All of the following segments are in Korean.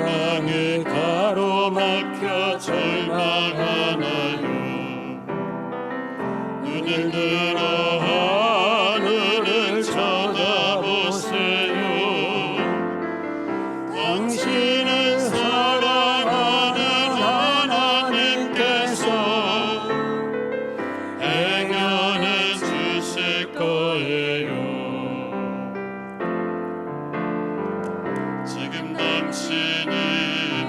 땅에 가로막혀 절망하나요? 눈을 들어 하늘을 쳐다보세요. 당신은 사랑하는 하나님께서 해결해 주실 거예요. 지금 당신이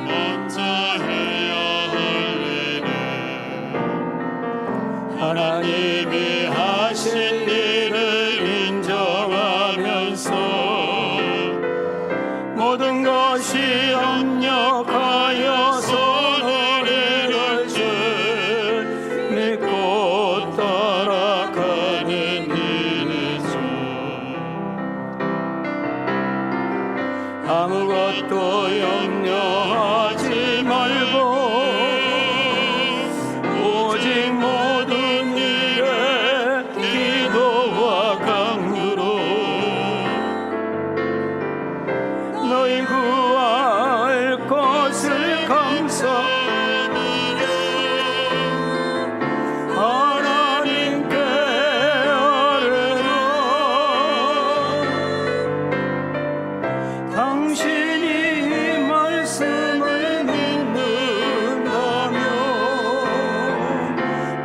먼저 해야 할 일은 하나님이 하신 일을 인정하면서 모든 것이 협력하여 선을 이룰 줄 믿고 따라가는 일이죠. 아무것도 염려하지 말고 오직 모든 일에 기도와 강구로 너희 구할 것을 감사하며 하나님께 아뢰라. 당신이 말씀을 믿는다면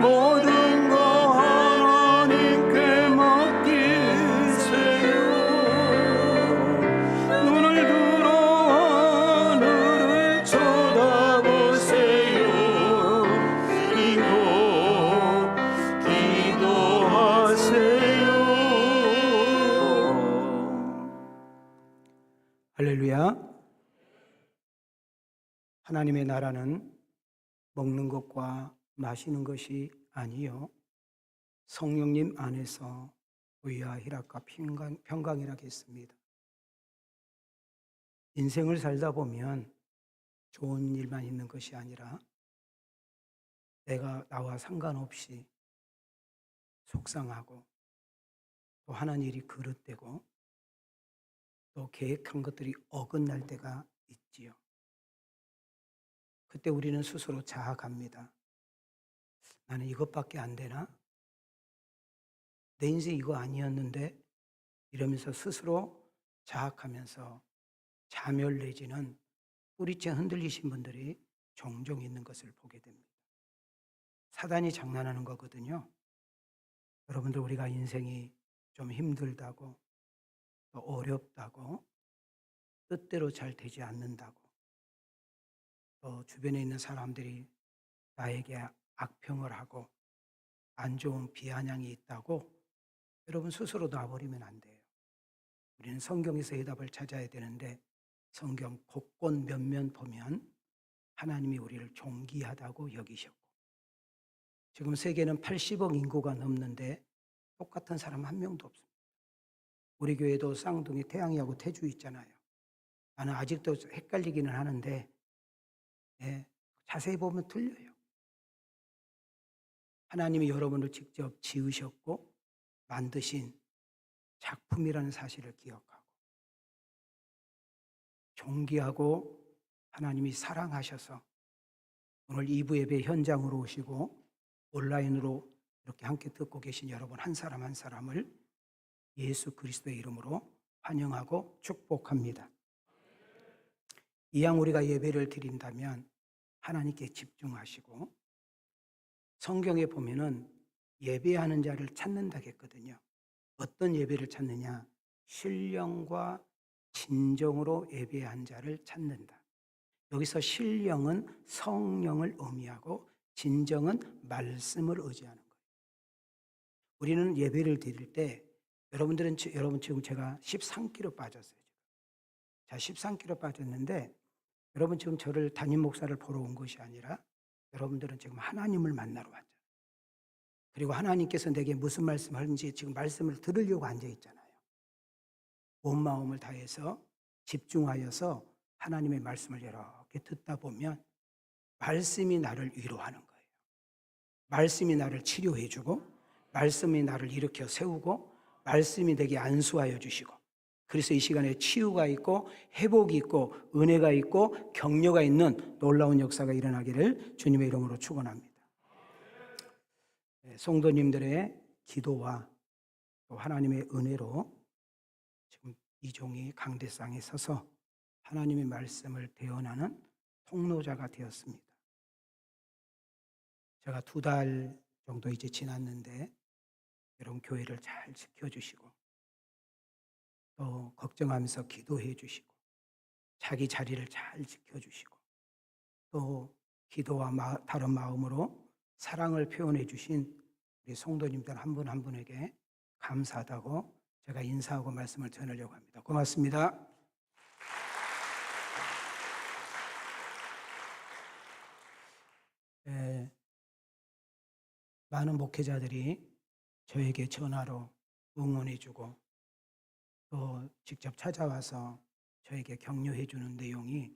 모든 거 하나님께 맡기세요. 눈을 들어 하늘을 쳐다보세요. 그리고 기도하세요. 할렐루야. 하나님의 나라는 먹는 것과 마시는 것이 아니요 성령님 안에서 의와 희락과 평강이라고 했습니다. 인생을 살다 보면 좋은 일만 있는 것이 아니라 나와 상관없이 속상하고 또 하는 일이 그릇되고 또 계획한 것들이 어긋날 때가 있지요. 그때 우리는 스스로 자학합니다. 나는 이것밖에 안 되나? 내 인생 이거 아니었는데? 이러면서 스스로 자학하면서 자멸 내지는 뿌리째 흔들리신 분들이 종종 있는 것을 보게 됩니다. 사단이 장난하는 거거든요. 여러분들, 우리가 인생이 좀 힘들다고 또 어렵다고 뜻대로 잘 되지 않는다고 또 주변에 있는 사람들이 나에게 악평을 하고 안 좋은 비아냥이 있다고 여러분 스스로 놔버리면 안 돼요. 우리는 성경에서 해답을 찾아야 되는데 성경 곳곳 몇면 보면 하나님이 우리를 존귀하다고 여기셨고 지금 세계는 80억 인구가 넘는데 똑같은 사람 한 명도 없습니다. 우리 교회도 쌍둥이 태양이하고 태주 있잖아요. 나는 아직도 헷갈리기는 하는데 자세히 보면 틀려요. 하나님이 여러분을 직접 지으셨고 만드신 작품이라는 사실을 기억하고 존귀하고 하나님이 사랑하셔서 오늘 2부 예배 현장으로 오시고 온라인으로 이렇게 함께 듣고 계신 여러분 한 사람 한 사람을 예수 그리스도의 이름으로 환영하고 축복합니다. 이왕 우리가 예배를 드린다면 하나님께 집중하시고 성경에 보면은 예배하는 자를 찾는다고 했거든요. 어떤 예배를 찾느냐? 신령과 진정으로 예배한 자를 찾는다. 여기서 신령은 성령을 의미하고 진정은 말씀을 의지하는 거예요. 우리는 예배를 드릴 때 여러분 지금 제가 13kg 빠졌어요. 자, 13kg 빠졌는데 여러분 지금 저를 담임 목사를 보러 온 것이 아니라 여러분들은 지금 하나님을 만나러 왔잖아요. 그리고 하나님께서 내게 무슨 말씀을 하는지 지금 말씀을 들으려고 앉아 있잖아요. 온 마음을 다해서 집중하여서 하나님의 말씀을 이렇게 듣다 보면 말씀이 나를 위로하는 거예요. 말씀이 나를 치료해주고 말씀이 나를 일으켜 세우고 말씀이 내게 안수하여 주시고 그래서 이 시간에 치유가 있고 회복이 있고 은혜가 있고 격려가 있는 놀라운 역사가 일어나기를 주님의 이름으로 축원합니다. 성도님들의 기도와 또 하나님의 은혜로 지금 이 종이 강대상에 서서 하나님의 말씀을 대언하는 통로자가 되었습니다. 제가 2달 정도 이제 지났는데 여러분 교회를 잘 지켜주시고 또 걱정하면서 기도해 주시고 자기 자리를 잘 지켜주시고 또 기도와 다른 마음으로 사랑을 표현해 주신 우리 성도님들 한 분 한 분에게 감사하다고 제가 인사하고 말씀을 전하려고 합니다. 고맙습니다. 많은 목회자들이 저에게 전화로 응원해 주고 또 직접 찾아와서 저에게 격려해 주는 내용이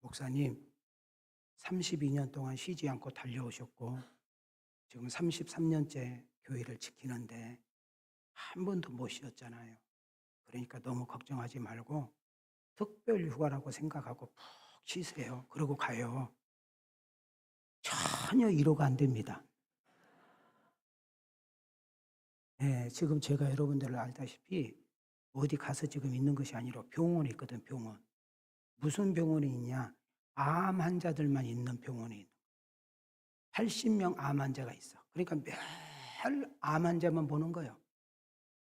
목사님 32년 동안 쉬지 않고 달려오셨고 지금 33년째 교회를 지키는데 한 번도 못 쉬었잖아요. 그러니까 너무 걱정하지 말고 특별 휴가라고 생각하고 푹 쉬세요. 그러고 가요. 전혀 위로가 안 됩니다. 네, 지금 제가 여러분들을 알다시피 어디 가서 지금 있는 것이 아니라 병원에 있거든. 병원. 무슨 병원에 있냐? 암 환자들만 있는 병원에 있는 80명 암 환자가 있어. 그러니까 매일 암 환자만 보는 거예요.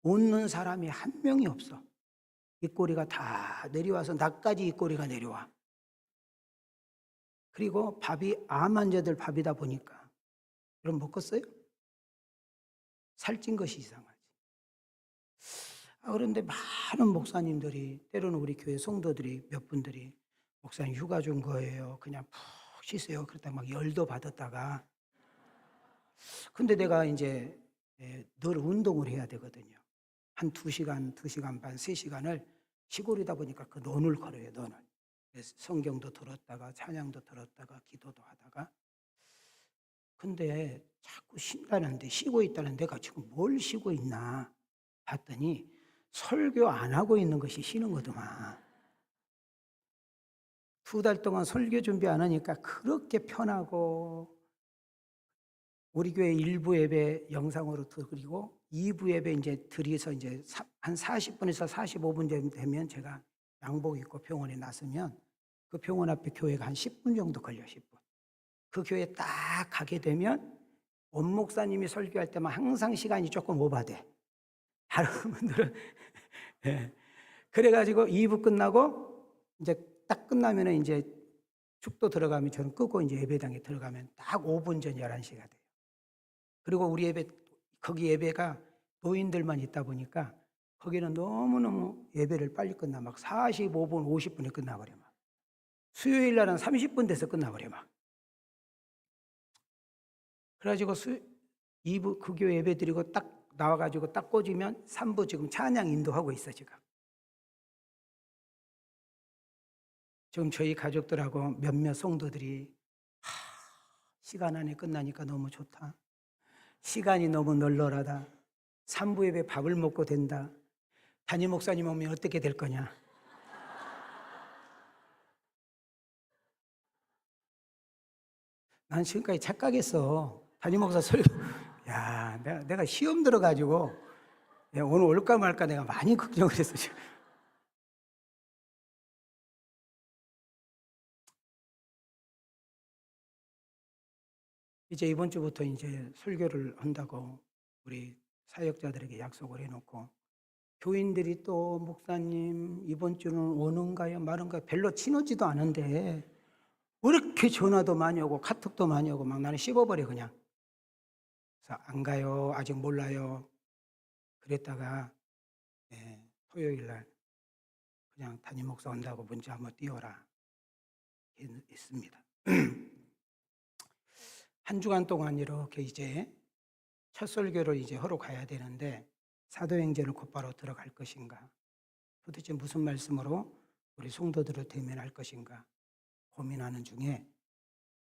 웃는 사람이 한 명이 없어. 입꼬리가 다 내려와서 나까지 입꼬리가 내려와. 그리고 밥이 암 환자들 밥이다 보니까 여러분 먹었어요? 살찐 것이 이상하지. 그런데 많은 목사님들이 때로는 우리 교회 성도들이 몇 분들이 목사님 휴가 준 거예요. 그냥 푹 쉬세요. 그러다 막 열도 받았다가 근데 내가 이제 늘 운동을 해야 되거든요. 한 2시간, 2시간 반, 3시간을 시골이다 보니까 그 논을 걸어요. 논을. 성경도 들었다가 찬양도 들었다가 기도도 하다가 근데 자꾸 쉰다는데 쉬고 있다는 내가 지금 뭘 쉬고 있나 봤더니 설교 안 하고 있는 것이 쉬는 거더만. 2달 동안 설교 준비 안 하니까 그렇게 편하고 우리 교회 1부 예배 영상으로 드리고 2부 예배 이제 드려서 이제 한 40분에서 45분 되면 제가 양복 입고 병원에 나서면 그 병원 앞에 교회가 한 10분 정도 걸려 10분. 그 교회 딱 가게 되면 원 목사님이 설교할 때만 항상 시간이 조금 오바돼. 다른 분들은 네. 그래가지고 2부 끝나고 이제 딱 끝나면은 이제 축도 들어가면 저는 끄고 이제 예배당에 들어가면 딱 5분 전 11시가 돼요. 그리고 우리 예배 거기 예배가 노인들만 있다 보니까 거기는 너무너무 예배를 빨리 끝나 막 45분 50분에 끝나버려 막. 수요일 날은 30분 돼서 끝나버려 막. 그래가지고 2부 그 교회 예배 드리고 딱 나와가지고 딱 꽂으면 3부 지금 찬양 인도하고 있어 지금. 지금 저희 가족들하고 몇몇 성도들이 시간 안에 끝나니까 너무 좋다. 시간이 너무 널널하다. 3부 예배 밥을 먹고 된다. 담임 목사님 오면 어떻게 될 거냐. 난 지금까지 착각했어. 담임 목사 설교. 야, 내가 시험 들어가지고 오늘 올까 말까 내가 많이 걱정을 했어 지금. 이제 이번 주부터 이제 설교를 한다고 우리 사역자들에게 약속을 해놓고 교인들이 또 목사님 이번 주는 오는가요 마는가요 별로 친하지도 않은데 왜 이렇게 전화도 많이 오고 카톡도 많이 오고 막 나는 씹어버려 그냥. 그래서 안 가요 아직 몰라요. 그랬다가 토요일 날 그냥 담임 목사 온다고 문자 한번 띄워라 했습니다. 한 주간 동안 이렇게 이제 첫 설교를 이제 하러 가야 되는데 사도행전을 곧바로 들어갈 것인가 도대체 무슨 말씀으로 우리 성도들을 대면할 것인가 고민하는 중에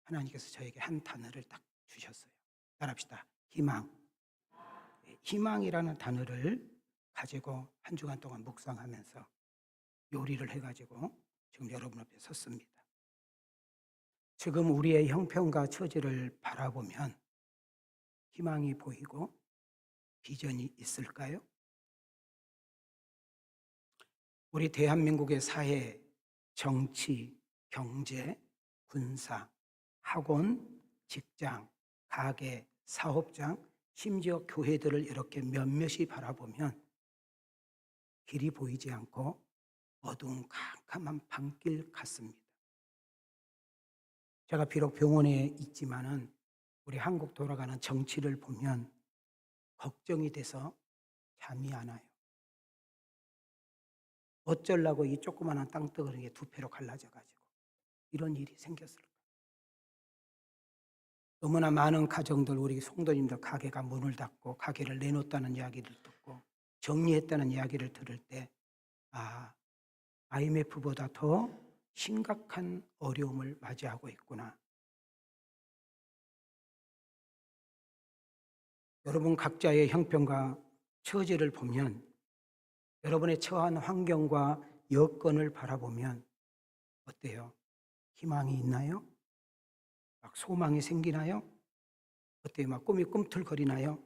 하나님께서 저에게 한 단어를 딱 주셨어요. 따라합시다. 희망. 희망이라는 단어를 가지고 한 주간 동안 묵상하면서 요리를 해가지고 지금 여러분 앞에 섰습니다. 지금 우리의 형편과 처지를 바라보면 희망이 보이고 비전이 있을까요? 우리 대한민국의 사회, 정치, 경제, 군사, 학원, 직장, 가게, 사업장, 심지어 교회들을 이렇게 몇몇이 바라보면 길이 보이지 않고 어두운 캄캄한 밤길 같습니다. 제가 비록 병원에 있지만은 우리 한국 돌아가는 정치를 보면 걱정이 돼서 잠이 안 와요. 어쩌려고 이 조그마한 땅덩어리에 두 패로 갈라져가지고 이런 일이 생겼을까? 너무나 많은 가정들, 우리 성도님들 가게가 문을 닫고 가게를 내놓았다는 이야기를 듣고 정리했다는 이야기를 들을 때 IMF보다 더 심각한 어려움을 맞이하고 있구나. 여러분 각자의 형편과 처지를 보면 여러분의 처한 환경과 여건을 바라보면 어때요? 희망이 있나요? 막 소망이 생기나요? 어때요? 막 꿈이 꿈틀거리나요?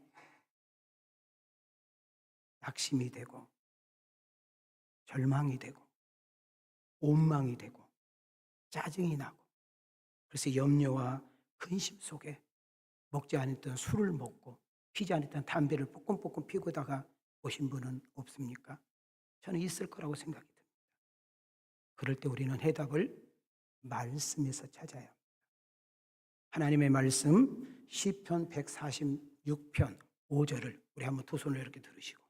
낙심이 되고 절망이 되고 원망이 되고 짜증이 나고 그래서 염려와 근심 속에 먹지 않았던 술을 먹고 피지 않았던 담배를 뽀끔뽀끔 피우다가 오신 분은 없습니까? 저는 있을 거라고 생각이 듭니다. 그럴 때 우리는 해답을 말씀에서 찾아야 합니다. 하나님의 말씀 시편 146편 5절을 우리 한번 두 손을 이렇게 들으시고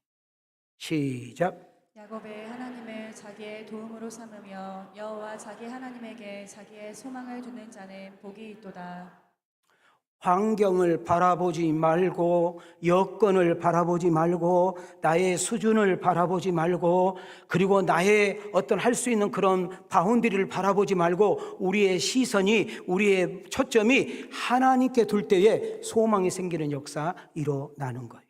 시작. 야곱의 하나님을 자기의 도움으로 삼으며 여호와 자기 하나님에게 자기의 소망을 두는 자는 복이 있도다. 환경을 바라보지 말고 여건을 바라보지 말고 나의 수준을 바라보지 말고 그리고 나의 어떤 할 수 있는 그런 바운더리를 바라보지 말고 우리의 시선이 우리의 초점이 하나님께 둘 때에 소망이 생기는 역사 일어나는 거예요.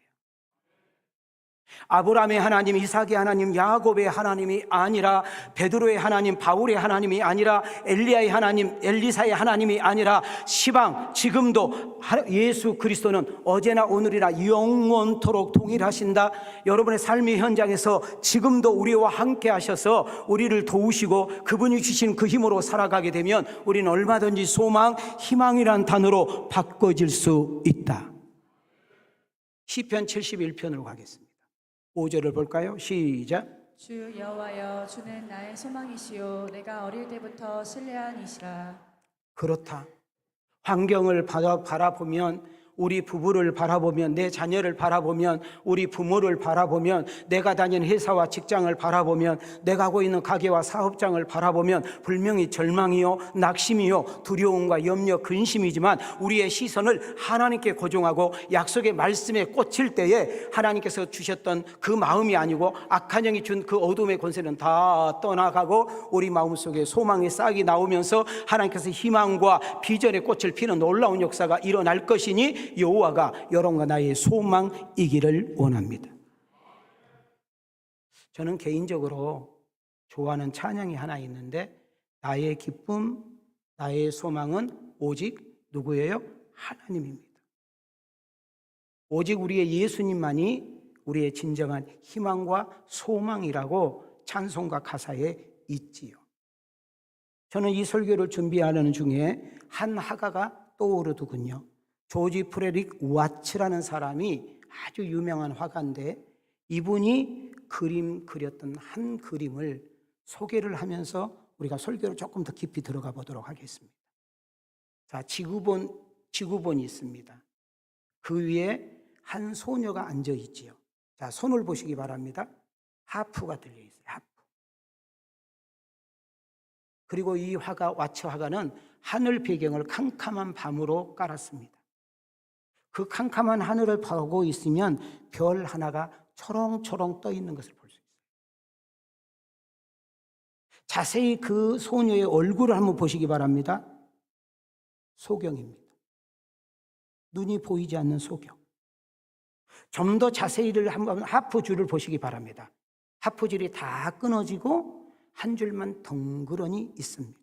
아브라함의 하나님, 이삭의 하나님, 야곱의 하나님이 아니라 베드로의 하나님, 바울의 하나님이 아니라 엘리야의 하나님, 엘리사의 하나님이 아니라 시방 지금도 예수 그리스도는 어제나 오늘이나 영원토록 동일하신다. 여러분의 삶의 현장에서 지금도 우리와 함께 하셔서 우리를 도우시고 그분이 주신 그 힘으로 살아가게 되면 우리는 얼마든지 소망, 희망이란 단어로 바꿔질 수 있다. 시편 71편으로 가겠습니다. 5절을 볼까요? 시작. 주 여호와여, 주는 나의 소망이시요 내가 어릴 때부터 신뢰한 이시라. 그렇다. 환경을 바라보면 우리 부부를 바라보면 내 자녀를 바라보면 우리 부모를 바라보면 내가 다니는 회사와 직장을 바라보면 내가 하고 있는 가게와 사업장을 바라보면 분명히 절망이요 낙심이요 두려움과 염려 근심이지만 우리의 시선을 하나님께 고정하고 약속의 말씀에 꽂힐 때에 하나님께서 주셨던 그 마음이 아니고 악한 영이 준 그 어둠의 권세는 다 떠나가고 우리 마음속에 소망의 싹이 나오면서 하나님께서 희망과 비전의 꽃을 피는 놀라운 역사가 일어날 것이니 여호와가 여러분과 나의 소망이기를 원합니다. 저는 개인적으로 좋아하는 찬양이 하나 있는데 나의 기쁨, 나의 소망은 오직 누구예요? 하나님입니다. 오직 우리의 예수님만이 우리의 진정한 희망과 소망이라고 찬송가 가사에 있지요. 저는 이 설교를 준비하는 중에 한 화가가 떠오르더군요. 조지 프레릭 와츠라는 사람이 아주 유명한 화가인데 이분이 그림 그렸던 한 그림을 소개를 하면서 우리가 설교를 조금 더 깊이 들어가 보도록 하겠습니다. 자, 지구본이 있습니다. 그 위에 한 소녀가 앉아 있지요. 자, 손을 보시기 바랍니다. 하프가 들려 있어요. 하프. 그리고 이 화가 와츠 화가는 하늘 배경을 캄캄한 밤으로 깔았습니다. 그 캄캄한 하늘을 보고 있으면 별 하나가 초롱초롱 떠 있는 것을 볼 수 있어요. 자세히 그 소녀의 얼굴을 한번 보시기 바랍니다. 소경입니다. 눈이 보이지 않는 소경. 좀 더 자세히를 한번 하프줄을 보시기 바랍니다. 하프줄이 다 끊어지고 한 줄만 덩그러니 있습니다.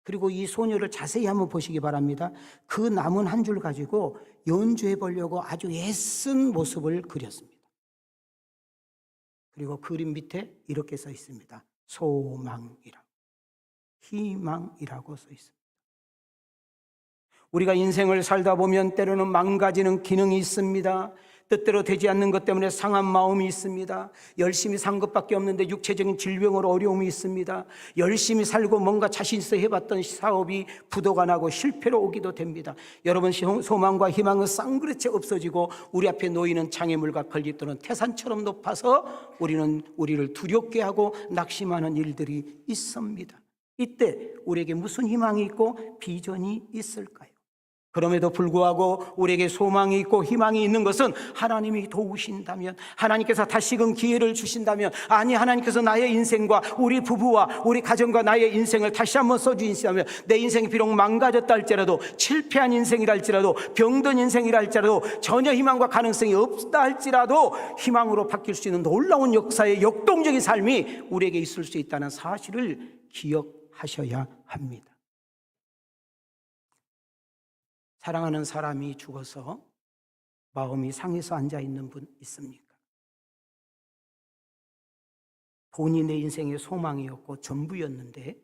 그리고 이 소녀를 자세히 한번 보시기 바랍니다. 그 남은 한 줄 가지고 연주해 보려고 아주 애쓴 모습을 그렸습니다. 그리고 그림 밑에 이렇게 써 있습니다. 소망이라고, 희망이라고 써 있습니다. 우리가 인생을 살다 보면 때로는 망가지는 기능이 있습니다. 뜻대로 되지 않는 것 때문에 상한 마음이 있습니다. 열심히 산 것밖에 없는데 육체적인 질병으로 어려움이 있습니다. 열심히 살고 뭔가 자신 있어 해봤던 사업이 부도가 나고 실패로 오기도 됩니다. 여러분, 소망과 희망은 쌍그릇째 없어지고 우리 앞에 놓이는 장애물과 걸림돌은 태산처럼 높아서 우리를 두렵게 하고 낙심하는 일들이 있습니다. 이때 우리에게 무슨 희망이 있고 비전이 있을까요? 그럼에도 불구하고 우리에게 소망이 있고 희망이 있는 것은 하나님이 도우신다면, 하나님께서 다시금 기회를 주신다면, 아니 하나님께서 나의 인생과 우리 부부와 우리 가정과 나의 인생을 다시 한번 써주신다면, 내 인생이 비록 망가졌다 할지라도, 실패한 인생이라 할지라도, 병든 인생이라 할지라도, 전혀 희망과 가능성이 없다 할지라도 희망으로 바뀔 수 있는 놀라운 역사의 역동적인 삶이 우리에게 있을 수 있다는 사실을 기억하셔야 합니다. 사랑하는 사람이 죽어서 마음이 상해서 앉아있는 분 있습니까? 돈이 내 인생의 소망이었고 전부였는데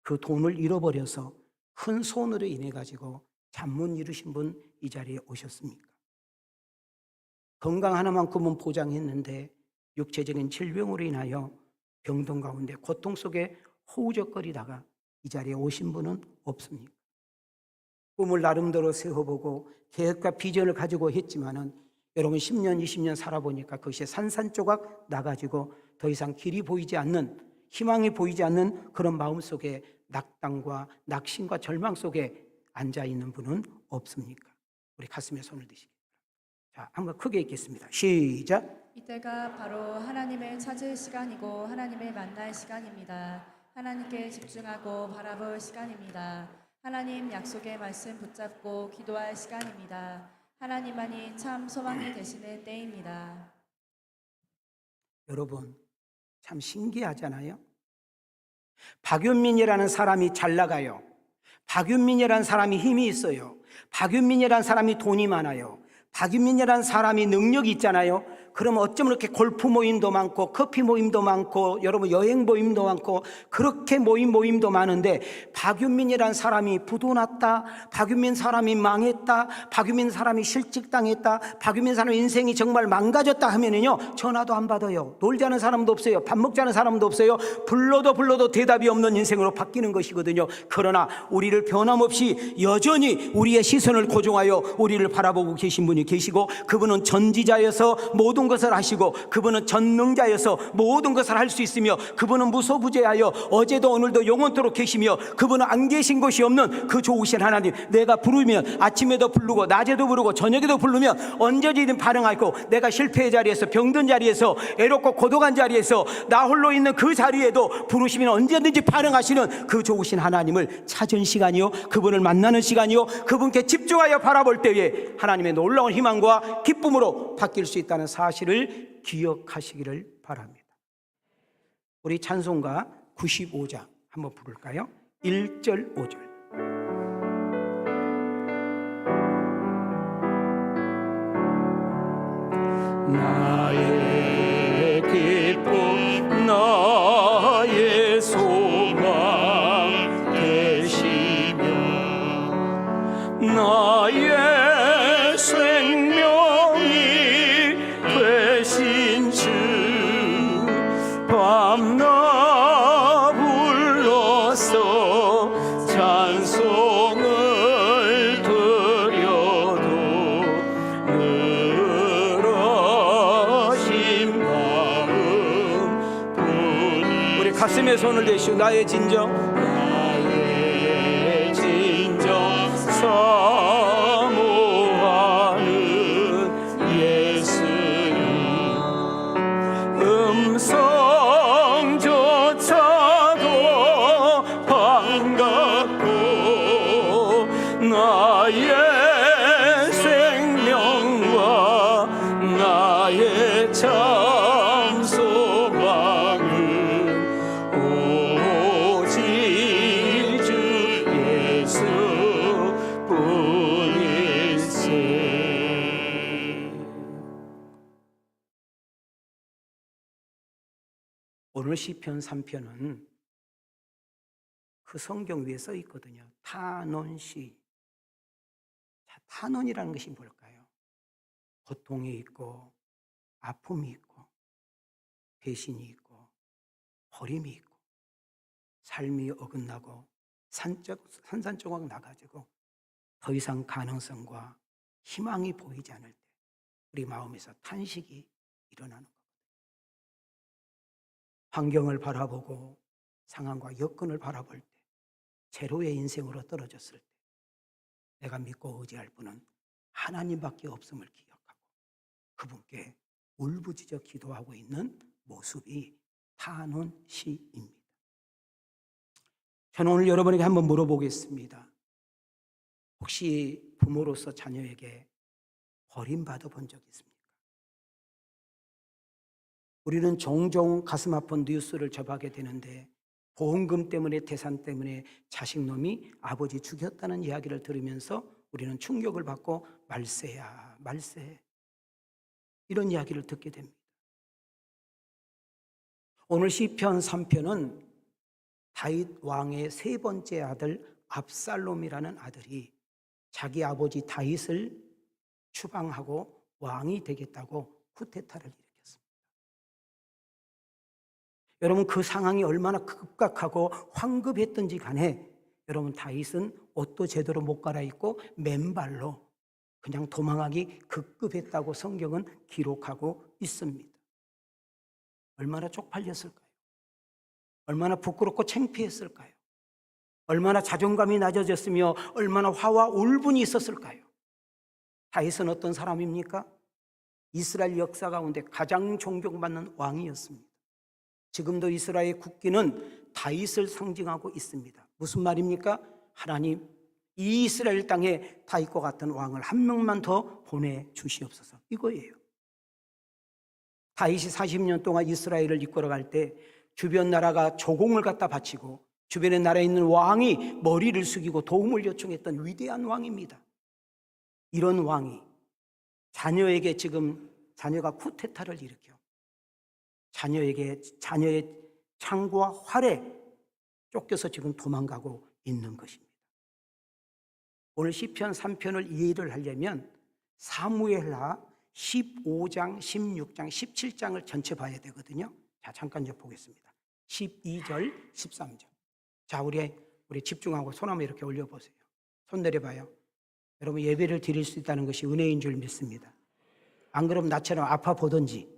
그 돈을 잃어버려서 큰 손으로 인해 가지고 잠 못 이루신 분 이 자리에 오셨습니까? 건강 하나만큼은 보장했는데 육체적인 질병으로 인하여 병동 가운데 고통 속에 허우적거리다가 이 자리에 오신 분은 없습니까? 꿈을 나름대로 세워보고 계획과 비전을 가지고 했지만은 여러분 10년, 20년 살아보니까 그것이 산산조각 나가지고 더 이상 길이 보이지 않는, 희망이 보이지 않는 그런 마음속에 낙담과 낙심과 절망 속에 앉아있는 분은 없습니까? 우리 가슴에 손을 대시기 바랍니다. 자, 한번 크게 읽겠습니다. 시작. 이때가 바로 하나님을 찾을 시간이고 하나님을 만날 시간입니다. 하나님께 집중하고 바라볼 시간입니다. 하나님 약속의 말씀 붙잡고 기도할 시간입니다. 하나님만이 참 소망이 되시는 때입니다. 여러분, 참 신기하잖아요. 박윤민이라는 사람이 잘 나가요. 박윤민이라는 사람이 힘이 있어요. 박윤민이라는 사람이 돈이 많아요. 박윤민이라는 사람이 능력이 있잖아요. 그러면 어쩜 이렇게 골프 모임도 많고 커피 모임도 많고 여러분 여행 모임도 많고 그렇게 모임도 많은데 박윤민이라는 사람이 부도 났다, 박윤민 사람이 망했다, 박윤민 사람이 실직당했다, 박윤민 사람 인생이 정말 망가졌다 하면은요 전화도 안 받아요. 놀자는 사람도 없어요. 밥 먹자는 사람도 없어요. 불러도 대답이 없는 인생으로 바뀌는 것이거든요. 그러나 우리를 변함없이 여전히 우리의 시선을 고정하여 우리를 바라보고 계신 분이 계시고, 그분은 전지자여서 모든 것을 하시고, 그분은 전능자여서 모든 것을 할 수 있으며, 그분은 무소부재하여 어제도 오늘도 영원토록 계시며, 그분은 안 계신 곳이 없는 그 좋으신 하나님, 내가 부르면 아침에도 부르고 낮에도 부르고 저녁에도 부르면 언제든지 반응하고, 내가 실패의 자리에서 병든 자리에서 애롭고 고독한 자리에서 나 홀로 있는 그 자리에도 부르시면 언제든지 반응하시는 그 좋으신 하나님을 찾은 시간이요, 그분을 만나는 시간이요, 그분께 집중하여 바라볼 때에 하나님의 놀라운 희망과 기쁨으로 바뀔 수 있다는 사실을 기억하시기를 바랍니다. 우리 찬송가 95장 한번 부를까요? 1절 5절. 나의 기쁨 나의 소망 되시며 나의 생명이 되신 주 밤낮 불러서 찬송을 드려도 늘어진 마음뿐이. 우리 가슴에 손을 대시고 나의 진정 사모하는 예수님 음성조차도 반갑고 나의 생명과 시편 3편은 그 성경 위에 써 있거든요. 탄원시. 자, 탄원이라는 것이 뭘까요? 고통이 있고 아픔이 있고 배신이 있고 버림이 있고 삶이 어긋나고 산산조각 나가지고 더 이상 가능성과 희망이 보이지 않을 때 우리 마음에서 탄식이 일어나는 것. 환경을 바라보고 상황과 여건을 바라볼 때 제로의 인생으로 떨어졌을 때 내가 믿고 의지할 분은 하나님밖에 없음을 기억하고 그분께 울부짖어 기도하고 있는 모습이 탄원시입니다. 저는 오늘 여러분에게 한번 물어보겠습니다. 혹시 부모로서 자녀에게 버림받아 본 적 있습니까? 우리는 종종 가슴 아픈 뉴스를 접하게 되는데 보험금 때문에 태산 때문에 자식놈이 아버지 죽였다는 이야기를 들으면서 우리는 충격을 받고 말세야 말세 이런 이야기를 듣게 됩니다. 오늘 시편 3편은 다윗 왕의 세 번째 아들 압살롬이라는 아들이 자기 아버지 다윗을 추방하고 왕이 되겠다고 쿠데타를 일으켰습니다. 여러분 그 상황이 얼마나 급박하고 황급했던지 간에 여러분 다윗은 옷도 제대로 못 갈아입고 맨발로 그냥 도망하기 급급했다고 성경은 기록하고 있습니다. 얼마나 쪽팔렸을까요? 얼마나 부끄럽고 창피했을까요? 얼마나 자존감이 낮아졌으며 얼마나 화와 울분이 있었을까요? 다윗은 어떤 사람입니까? 이스라엘 역사 가운데 가장 존경받는 왕이었습니다. 지금도 이스라엘 국기는 다윗을 상징하고 있습니다. 무슨 말입니까? 하나님, 이 이스라엘 땅에 다윗과 같은 왕을 한 명만 더 보내주시옵소서. 이거예요. 다윗이 40년 동안 이스라엘을 이끌어갈 때 주변 나라가 조공을 갖다 바치고 주변의 나라에 있는 왕이 머리를 숙이고 도움을 요청했던 위대한 왕입니다. 이런 왕이 자녀에게 지금 자녀가 쿠데타를 일으켜 자녀의 창과 활에 쫓겨서 지금 도망가고 있는 것입니다. 오늘 시편 3편을 이해를 하려면 사무엘하 15장, 16장, 17장을 전체 봐야 되거든요. 자, 잠깐 좀 보겠습니다. 12절, 13절. 자, 우리 집중하고 손 한번 이렇게 올려보세요. 손 내려봐요. 여러분 예배를 드릴 수 있다는 것이 은혜인 줄 믿습니다. 안 그러면 나처럼 아파 보든지.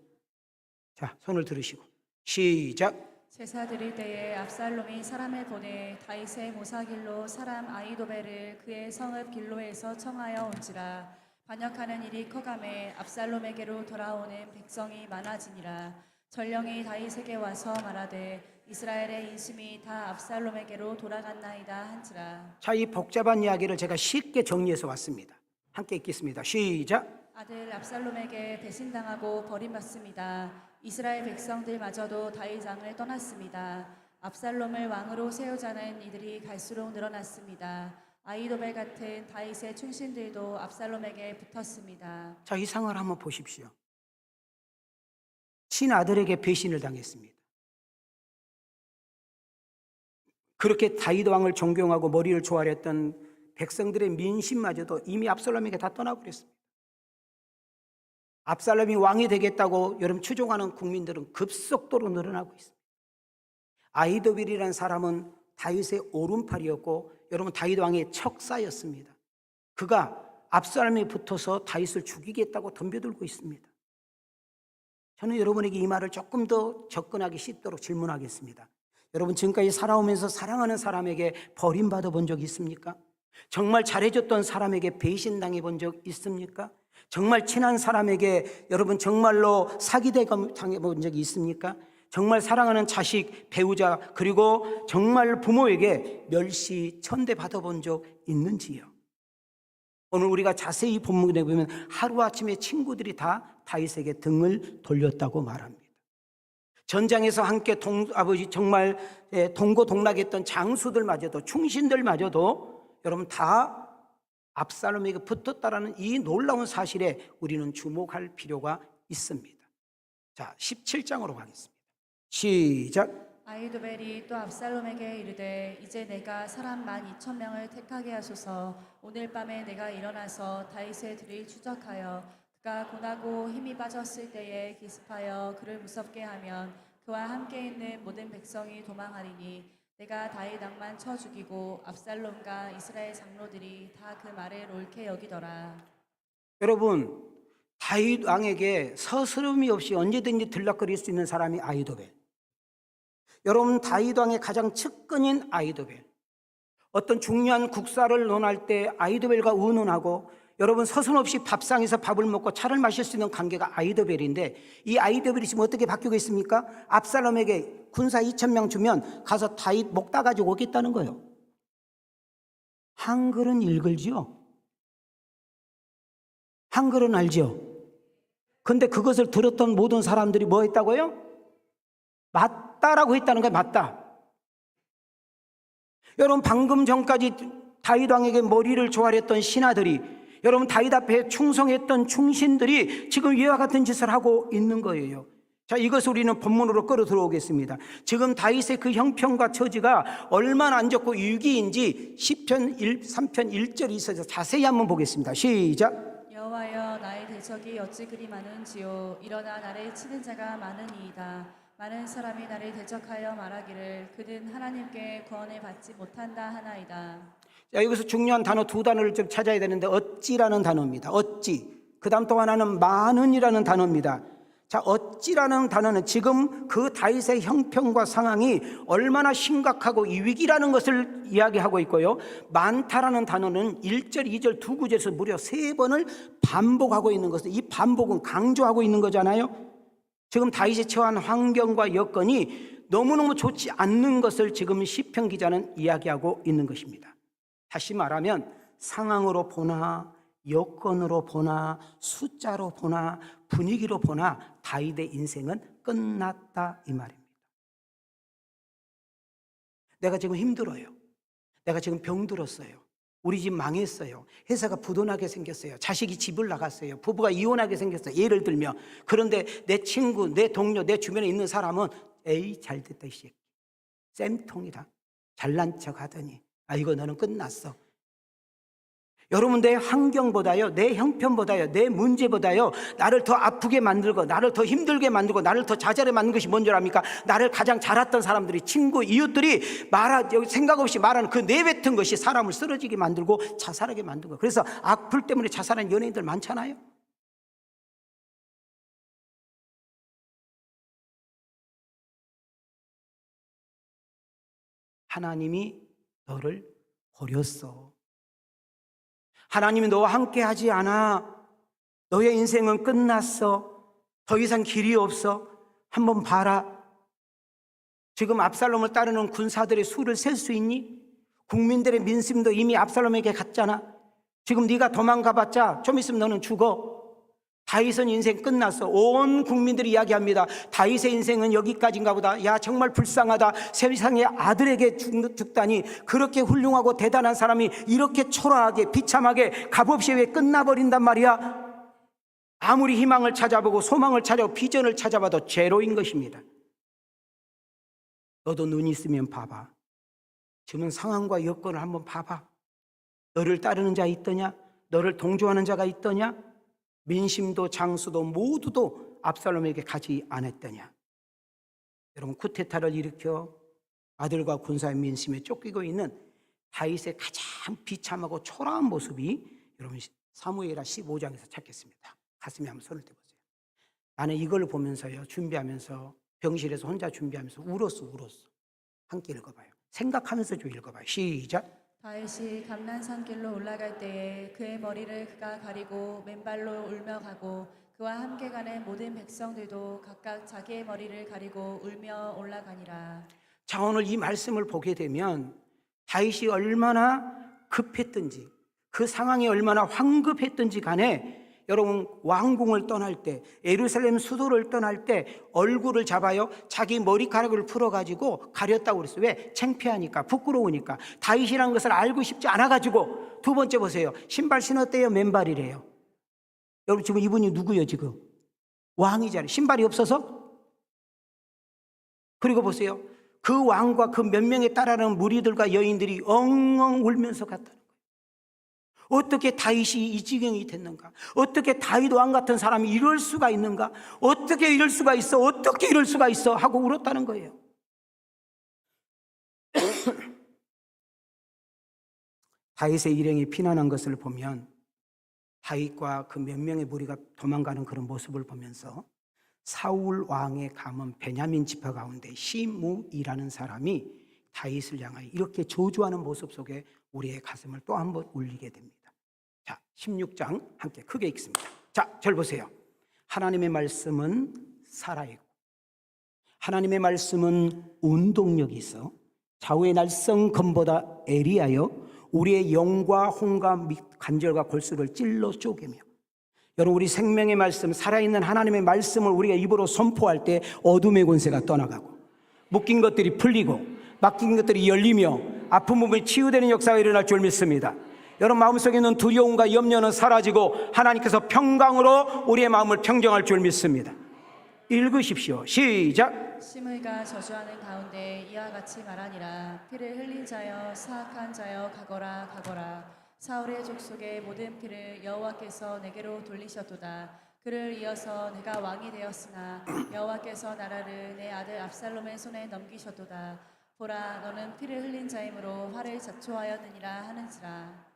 자, 손을 들으시고 시작. 제사 드릴 때에 압살롬이 사람을 보내 다윗의 모사길로 사람 아히도벨을 그의 성읍 길로에서 청하여 온지라. 반역하는 일이 커가매 압살롬에게로 돌아오는 백성이 많아지니라. 전령이 다윗에게 와서 말하되 이스라엘의 인심이 다 압살롬에게로 돌아갔나이다 한지라. 자, 이 복잡한 이야기를 제가 쉽게 정리해서 왔습니다. 함께 읽겠습니다. 시작. 아들 압살롬에게 배신당하고 버림받습니다. 이스라엘 백성들마저도 다윗 왕을 떠났습니다. 압살롬을 왕으로 세우자는 이들이 갈수록 늘어났습니다. 아히도벨 같은 다윗의 충신들도 압살롬에게 붙었습니다. 자, 이 상황을 한번 보십시오. 친아들에게 배신을 당했습니다. 그렇게 다윗 왕을 존경하고 머리를 조아렸던 백성들의 민심마저도 이미 압살롬에게 다 떠나버렸습니다. 압살롬이 왕이 되겠다고 여러분 추종하는 국민들은 급속도로 늘어나고 있습니다. 아히도벨이라는 사람은 다윗의 오른팔이었고 여러분 다윗 왕의 척사였습니다. 그가 압살롬에 붙어서 다윗을 죽이겠다고 덤벼들고 있습니다. 저는 여러분에게 이 말을 조금 더 접근하기 쉽도록 질문하겠습니다. 여러분 지금까지 살아오면서 사랑하는 사람에게 버림받아 본 적 있습니까? 정말 잘해줬던 사람에게 배신당해 본 적 있습니까? 정말 친한 사람에게 여러분 정말로 사기당해 본 적이 있습니까? 정말 사랑하는 자식, 배우자 그리고 정말 부모에게 멸시, 천대 받아본 적 있는지요? 오늘 우리가 자세히 본문에 보면 하루아침에 친구들이 다 다윗에게 등을 돌렸다고 말합니다. 전장에서 함께 아버지 정말 동고동락했던 장수들마저도 충신들마저도 여러분 다 압살롬에게 붙었다라는 이 놀라운 사실에 우리는 주목할 필요가 있습니다. 자, 17장으로 가겠습니다. 시작. 아히도벨이 또 압살롬에게 이르되 이제 내가 사람 12,000명을 택하게 하소서. 오늘 밤에 내가 일어나서 다윗의 들을 추적하여 그가 고나고 힘이 빠졌을 때에 기습하여 그를 무섭게 하면 그와 함께 있는 모든 백성이 도망하리니 내가 다윗 왕만 쳐 죽이고 압살롬과 이스라엘 장로들이 다 그 말을 옳게 여기더라. 여러분, 다윗 왕에게 서스름이 없이 언제든지 들락거릴 수 있는 사람이 아히도벨. 여러분, 다윗 왕의 가장 측근인 아히도벨. 어떤 중요한 국사를 논할 때 아히도벨과 의논하고 여러분 서슴없이 밥상에서 밥을 먹고 차를 마실 수 있는 관계가 아히도벨인데, 이 아히도벨이 지금 어떻게 바뀌고 있습니까? 압살롬에게 군사 2,000명 주면 가서 다윗 목 따가지고 오겠다는 거예요. 한글은 읽을지요? 한글은 알지요? 근데 그것을 들었던 모든 사람들이 뭐 했다고요? 맞다라고 했다는 거예요. 맞다. 여러분, 방금 전까지 다윗 왕에게 머리를 조아렸던 신하들이, 여러분 다윗 앞에 충성했던 충신들이 지금 이와 같은 짓을 하고 있는 거예요. 자, 이것을 우리는 본문으로 끌어 들어오겠습니다. 지금 다윗의 그 형편과 처지가 얼마나 안 좋고 위기인지 시편 3편 1절에 있어서 자세히 한번 보겠습니다. 시작. 여호와여, 나의 대적이 어찌 그리 많은지요. 일어나 나를 치는 자가 많으니이다. 많은 사람이 나를 대적하여 말하기를 그는 하나님께 구원을 받지 못한다 하나이다. 자, 여기서 중요한 단어 두 단어를 좀 찾아야 되는데, 어찌라는 단어입니다. 어찌. 그 다음 또 하나는 많은이라는 단어입니다. 자, 어찌라는 단어는 지금 그 다윗의 형편과 상황이 얼마나 심각하고 이 위기라는 것을 이야기하고 있고요. 많다라는 단어는 1절, 2절 두 구절에서 무려 3번을 반복하고 있는 것을, 이 반복은 강조하고 있는 거잖아요. 지금 다윗이 처한 환경과 여건이 너무너무 좋지 않는 것을 지금 시편 기자는 이야기하고 있는 것입니다. 다시 말하면 상황으로 보나 여건으로 보나 숫자로 보나 분위기로 보나 다윗의 인생은 끝났다 이 말입니다. 내가 지금 힘들어요. 내가 지금 병들었어요. 우리 집 망했어요. 회사가 부도나게 생겼어요. 자식이 집을 나갔어요. 부부가 이혼하게 생겼어요. 예를 들면. 그런데 내 친구, 내 동료, 내 주변에 있는 사람은 에이 잘됐다 이 새끼, 쌤통이다, 잘난 척 하더니 이거 너는 끝났어. 여러분, 내 환경보다요, 내 형편보다요, 내 문제보다요 나를 더 아프게 만들고 나를 더 힘들게 만들고 나를 더 좌절하게 만든 것이 뭔 줄 압니까? 나를 가장 잘 알았던 사람들이, 친구, 이웃들이 생각 없이 말하는 그 내뱉은 것이 사람을 쓰러지게 만들고 자살하게 만든 거예요. 그래서 악플 때문에 자살하는 연예인들 많잖아요. 하나님이 너를 버렸어. 하나님이 너와 함께 하지 않아. 너의 인생은 끝났어. 더 이상 길이 없어. 한번 봐라. 지금 압살롬을 따르는 군사들의 수를 셀 수 있니? 국민들의 민심도 이미 압살롬에게 갔잖아. 지금 네가 도망가봤자 좀 있으면 너는 죽어. 다윗은 인생 끝났어. 온 국민들이 이야기합니다. 다윗의 인생은 여기까지인가 보다. 야, 정말 불쌍하다. 세상의 아들에게 죽다니. 그렇게 훌륭하고 대단한 사람이 이렇게 초라하게 비참하게 값없이 왜 끝나버린단 말이야. 아무리 희망을 찾아보고 소망을 찾아보고 비전을 찾아봐도 제로인 것입니다. 너도 눈 있으면 봐봐. 지금 상황과 여건을 한번 봐봐. 너를 따르는 자 있더냐? 너를 동조하는 자가 있더냐? 민심도 장수도 모두도 압살롬에게 가지 않았더냐? 여러분, 쿠데타를 일으켜 아들과 군사의 민심에 쫓기고 있는 다윗의 가장 비참하고 초라한 모습이 여러분 사무엘하 15장에서 찾겠습니다. 가슴에 한번 손을 대보세요. 나는 이걸 보면서요, 준비하면서 병실에서 혼자 준비하면서 울었어. 함께 읽어봐요. 생각하면서 좀 읽어봐요. 시작. 다윗이 감난산 길로 올라갈 때에 그의 머리를 그가 가리고 맨발로 울며 가고 그와 함께 가는 모든 백성들도 각각 자기의 머리를 가리고 울며 올라가니라. 자, 오늘 이 말씀을 보게 되면 다윗이 얼마나 급했든지 그 상황이 얼마나 황급했든지 간에 여러분, 왕궁을 떠날 때, 예루살렘 수도를 떠날 때 얼굴을 잡아요. 자기 머리카락을 풀어가지고 가렸다고 그랬어요. 왜? 창피하니까, 부끄러우니까. 다윗이라는 것을 알고 싶지 않아가지고. 두 번째 보세요. 신발 신었대요, 맨발이래요. 여러분, 지금 이분이 누구예요? 지금 왕이잖아요. 신발이 없어서 그리고 보세요. 그 왕과 그 몇 명에 따르는 무리들과 여인들이 엉엉 울면서 갔다는 거예요. 어떻게 다윗이 이 지경이 됐는가? 어떻게 다윗 왕 같은 사람이 이럴 수가 있는가? 어떻게 이럴 수가 있어? 어떻게 이럴 수가 있어? 하고 울었다는 거예요. 다윗의 일행이 피난한 것을 보면 다윗과 그 몇 명의 무리가 도망가는 그런 모습을 보면서 사울 왕의 가문 베냐민 지파 가운데 시므이라는 사람이 다윗을 향하여 이렇게 저주하는 모습 속에 우리의 가슴을 또 한 번 울리게 됩니다. 자, 16장 함께 크게 읽습니다. 자, 절 보세요. 하나님의 말씀은 살아있고 하나님의 말씀은 운동력이 있어 좌우의 날성 검보다 애리하여 우리의 영과 혼과 관절과 골수를 찔러 쪼개며. 여러분, 우리 생명의 말씀, 살아있는 하나님의 말씀을 우리가 입으로 선포할 때 어둠의 권세가 떠나가고 묶인 것들이 풀리고 막힌 것들이 열리며 아픈 부분이 치유되는 역사가 일어날 줄 믿습니다. 여러분 마음속에 있는 두려움과 염려는 사라지고 하나님께서 평강으로 우리의 마음을 평정할 줄 믿습니다. 읽으십시오. 시작. 시므이가 저주하는 가운데 이와 같이 말하니라. 피를 흘린 자여 사악한 자여 가거라 가거라. 사울의 족속의 모든 피를 여호와께서 내게로 돌리셨도다. 그를 이어서 내가 왕이 되었으나 여호와께서 나라를 내 아들 압살롬의 손에 넘기셨도다. 보라, 너는 피를 흘린 자이므로 화를 자초하였느니라 하는지라.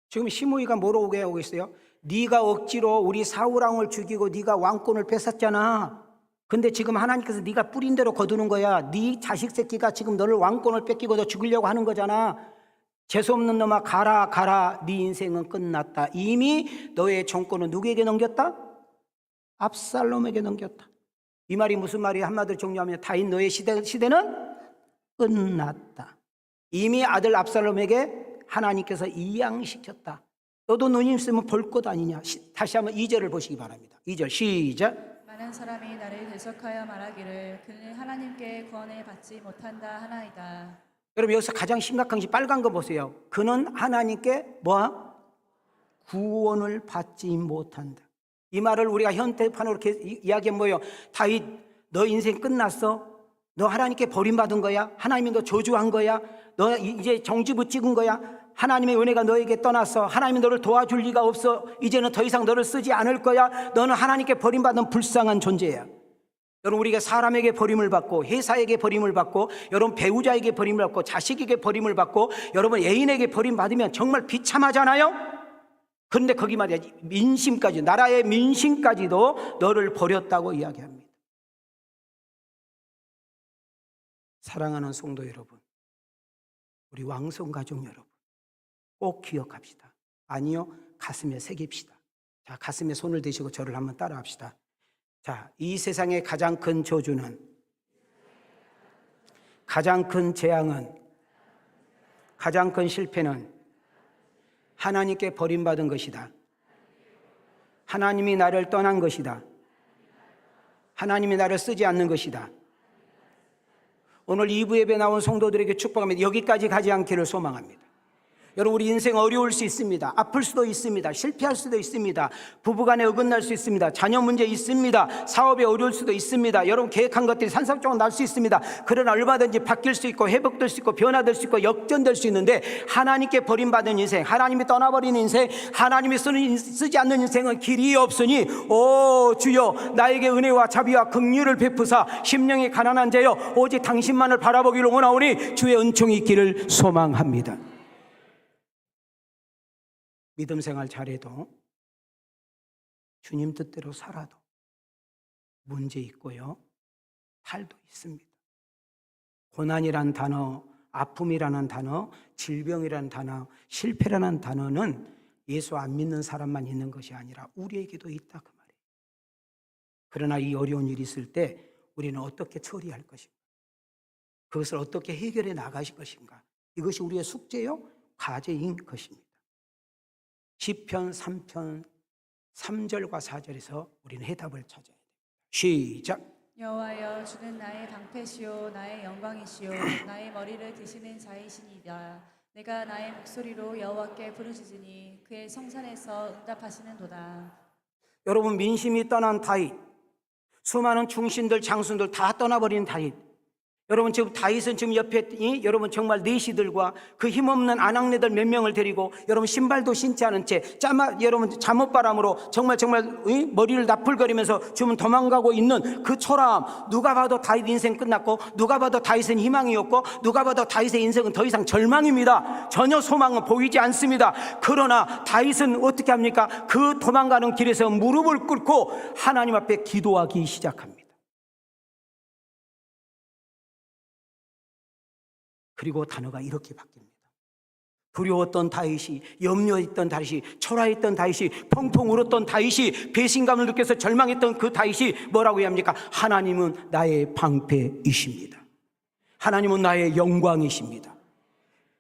지금 시므이가 뭐라고 하고 있어요? 네가 억지로 우리 사울 왕을 죽이고 네가 왕권을 뺏었잖아. 근데 지금 하나님께서 네가 뿌린 대로 거두는 거야. 네 자식 새끼가 지금 너를 왕권을 뺏기고 너 죽이려고 하는 거잖아. 재수없는 놈아, 가라 가라. 네 인생은 끝났다. 이미 너의 정권은 누구에게 넘겼다? 압살롬에게 넘겼다. 이 말이 무슨 말이 한마디로 정리하면 다윗 너의 시대는 끝났다. 이미 아들 압살롬에게 하나님께서 이양시켰다. 너도 눈이 있으면 볼 것 아니냐. 다시 한번 2절을 보시기 바랍니다. 2절 시작. 많은 사람이 나를 대적하여 말하기를 그는 하나님께 구원을 받지 못한다 하나이다. 여러분 여기서 가장 심각한 것이 빨간 거 보세요. 그는 하나님께 뭐야? 구원을 받지 못한다. 이 말을 우리가 현대판으로 이렇게 이야기하면 뭐예요? 다윗 너 인생 끝났어? 너 하나님께 버림받은 거야? 하나님이 너 저주한 거야? 너 이제 정지부 찍은 거야? 하나님의 은혜가 너에게 떠났어. 하나님이 너를 도와줄 리가 없어. 이제는 더 이상 너를 쓰지 않을 거야. 너는 하나님께 버림받은 불쌍한 존재야. 여러분 우리가 사람에게 버림을 받고 회사에게 버림을 받고 여러분 배우자에게 버림을 받고 자식에게 버림을 받고 여러분 애인에게 버림받으면 정말 비참하잖아요. 그런데 거기 말이야 민심까지 나라의 민심까지도 너를 버렸다고 이야기합니다. 사랑하는 성도 여러분, 우리 왕성 가족 여러분 꼭 기억합시다. 아니요, 가슴에 새깁시다. 자, 가슴에 손을 대시고 저를 한번 따라합시다. 자, 이 세상의 가장 큰 저주는, 가장 큰 재앙은, 가장 큰 실패는 하나님께 버림받은 것이다. 하나님이 나를 떠난 것이다. 하나님이 나를 쓰지 않는 것이다. 오늘 2부 예배 나온 성도들에게 축복합니다. 여기까지 가지 않기를 소망합니다. 여러분 우리 인생 어려울 수 있습니다. 아플 수도 있습니다. 실패할 수도 있습니다. 부부간에 어긋날 수 있습니다. 자녀 문제 있습니다. 사업에 어려울 수도 있습니다. 여러분 계획한 것들이 산산조각 날 수 있습니다. 그러나 얼마든지 바뀔 수 있고 회복될 수 있고 변화될 수 있고 역전될 수 있는데 하나님께 버림받은 인생, 하나님이 떠나버린 인생, 하나님이 쓰지 않는 인생은 길이 없으니 오 주여 나에게 은혜와 자비와 긍휼을 베푸사 심령이 가난한 자여 오직 당신만을 바라보기를 원하오니 주의 은총이 있기를 소망합니다. 믿음 생활 잘해도 주님 뜻대로 살아도 문제 있고요. 탈도 있습니다. 고난이란 단어, 아픔이라는 단어, 질병이라는 단어, 실패라는 단어는 예수 안 믿는 사람만 있는 것이 아니라 우리에게도 있다 그 말이에요. 그러나 이 어려운 일이 있을 때 우리는 어떻게 처리할 것인가? 그것을 어떻게 해결해 나가실 것인가? 이것이 우리의 숙제요, 과제인 것입니다. 시편 3편 3절과 4절에서 우리는 해답을 찾아야 됩니다. 시작. 여호와여 주는 나의 방패시요 나의 영광이시요 나의 머리를 드시는 자이시니이다. 내가 나의 목소리로 여호와께 부르짖으니 그의 성산에서 응답하시는도다. 여러분 민심이 떠난 다윗, 수많은 중신들 장수들 다 떠나버린 다윗, 여러분 지금 다윗은 지금 옆에 여러분 정말 내시들과 그 힘없는 아낙네들 몇 명을 데리고 여러분 신발도 신지 않은 채 여러분 잠옷바람으로 정말 머리를 나풀거리면서 지금 도망가고 있는 그 초라함, 누가 봐도 다윗 인생 끝났고 누가 봐도 다윗은 희망이 없고 누가 봐도 다윗의 인생은 더 이상 절망입니다. 전혀 소망은 보이지 않습니다. 그러나 다윗은 어떻게 합니까? 그 도망가는 길에서 무릎을 꿇고 하나님 앞에 기도하기 시작합니다. 그리고 단어가 이렇게 바뀝니다. 두려웠던 다윗이, 염려했던 다윗이, 초라했던 다윗이, 펑펑 울었던 다윗이, 배신감을 느껴서 절망했던 그 다윗이 뭐라고 해야 합니까? 하나님은 나의 방패이십니다. 하나님은 나의 영광이십니다.